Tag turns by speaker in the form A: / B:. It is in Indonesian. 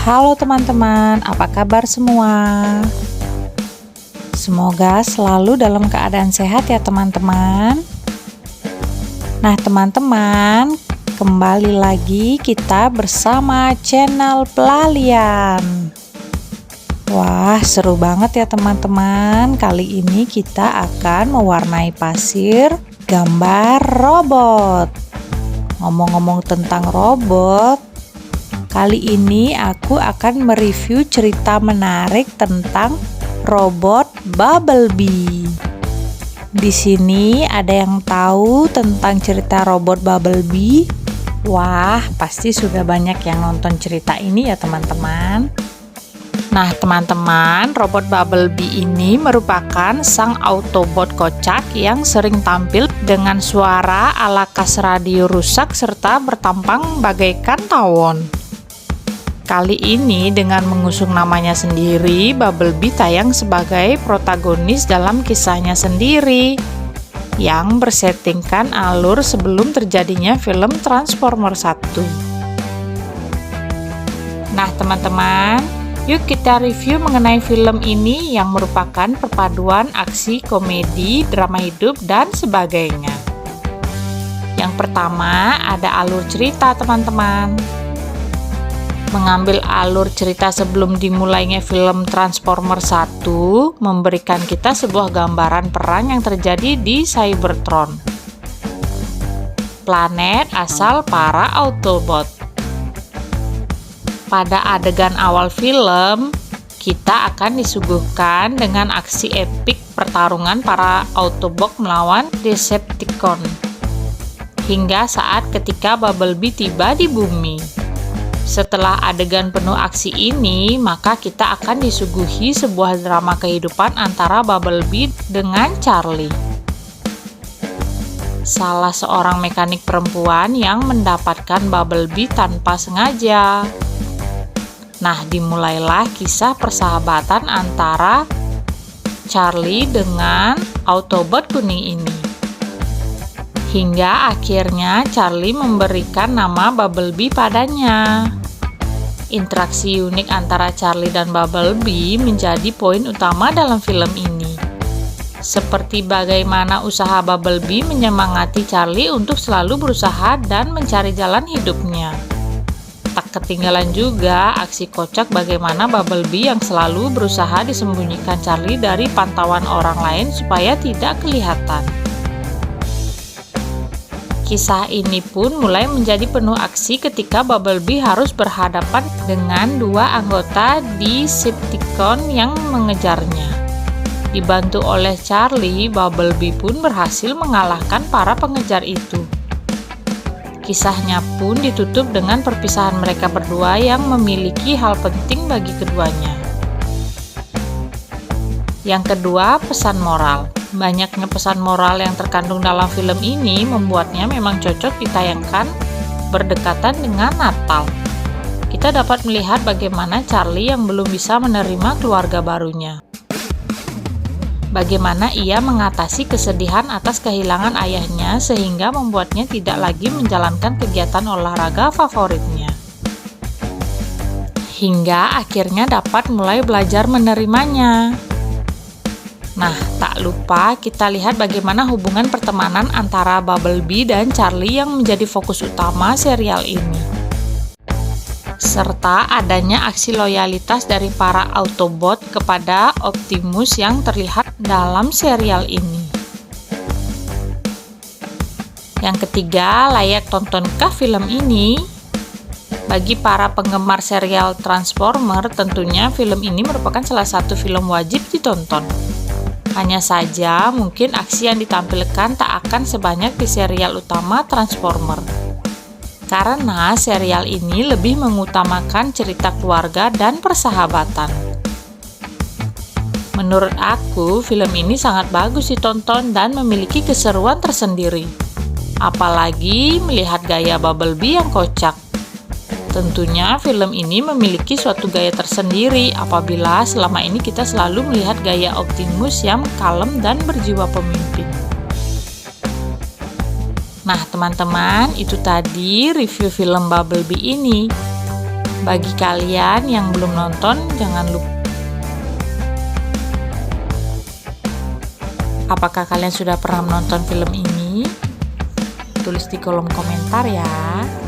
A: Halo teman-teman, apa kabar semua? Semoga selalu dalam keadaan sehat ya teman-teman. Nah teman-teman, kembali lagi kita bersama channel Pelalian. Wah, seru banget ya teman-teman. Kali ini kita akan mewarnai pasir gambar robot. Ngomong-ngomong tentang robot, kali ini aku akan mereview cerita menarik tentang robot Bumblebee. Di sini ada yang tahu tentang cerita robot Bumblebee? Wah, pasti sudah banyak yang nonton cerita ini ya teman-teman. Nah teman-teman, robot Bumblebee ini merupakan sang Autobot kocak yang sering tampil dengan suara ala kas radio rusak serta bertampang bagaikan tawon. Kali ini dengan mengusung namanya sendiri, Bumblebee tayang sebagai protagonis dalam kisahnya sendiri yang bersettingkan alur sebelum terjadinya film Transformers 1. Nah teman-teman, yuk kita review mengenai film ini yang merupakan perpaduan aksi, komedi, drama hidup, dan sebagainya. Yang pertama ada alur cerita teman-teman. Mengambil alur cerita sebelum dimulainya film Transformers 1 memberikan kita sebuah gambaran perang yang terjadi di Cybertron, planet asal para Autobot. Pada adegan awal film, kita akan disuguhkan dengan aksi epik pertarungan para Autobot melawan Decepticon hingga saat ketika Bumblebee tiba di bumi. Setelah adegan penuh aksi ini, maka kita akan disuguhi sebuah drama kehidupan antara Bumblebee dengan Charlie, salah seorang mekanik perempuan yang mendapatkan Bumblebee tanpa sengaja. Nah, dimulailah kisah persahabatan antara Charlie dengan Autobot kuning ini. Hingga akhirnya Charlie memberikan nama Bumblebee padanya. Interaksi unik antara Charlie dan Bumblebee menjadi poin utama dalam film ini. Seperti bagaimana usaha Bumblebee menyemangati Charlie untuk selalu berusaha dan mencari jalan hidupnya. Tak ketinggalan juga aksi kocak bagaimana Bumblebee yang selalu berusaha disembunyikan Charlie dari pantauan orang lain supaya tidak kelihatan. Kisah ini pun mulai menjadi penuh aksi ketika Bumblebee harus berhadapan dengan dua anggota Decepticon yang mengejarnya. Dibantu oleh Charlie, Bumblebee pun berhasil mengalahkan para pengejar itu. Kisahnya pun ditutup dengan perpisahan mereka berdua yang memiliki hal penting bagi keduanya. Yang kedua, pesan moral. Banyaknya pesan moral yang terkandung dalam film ini membuatnya memang cocok ditayangkan berdekatan dengan Natal. Kita dapat melihat bagaimana Charlie yang belum bisa menerima keluarga barunya. Bagaimana ia mengatasi kesedihan atas kehilangan ayahnya sehingga membuatnya tidak lagi menjalankan kegiatan olahraga favoritnya. Hingga akhirnya dapat mulai belajar menerimanya. Nah, tak lupa kita lihat bagaimana hubungan pertemanan antara Bumblebee dan Charlie yang menjadi fokus utama serial ini. Serta adanya aksi loyalitas dari para Autobot kepada Optimus yang terlihat dalam serial ini. Yang ketiga, layak tontonkah film ini? Bagi para penggemar serial Transformers, tentunya film ini merupakan salah satu film wajib ditonton. Hanya saja, mungkin aksi yang ditampilkan tak akan sebanyak di serial utama Transformers. Karena serial ini lebih mengutamakan cerita keluarga dan persahabatan. Menurut aku, film ini sangat bagus ditonton dan memiliki keseruan tersendiri. Apalagi melihat gaya Bumblebee yang kocak. Tentunya film ini memiliki suatu gaya tersendiri apabila selama ini kita selalu melihat gaya Optimus yang kalem dan berjiwa pemimpin. Nah teman-teman, itu tadi review film Bumblebee ini. Bagi kalian yang belum nonton, jangan lupa. Apakah kalian sudah pernah menonton film ini? Tulis di kolom komentar ya.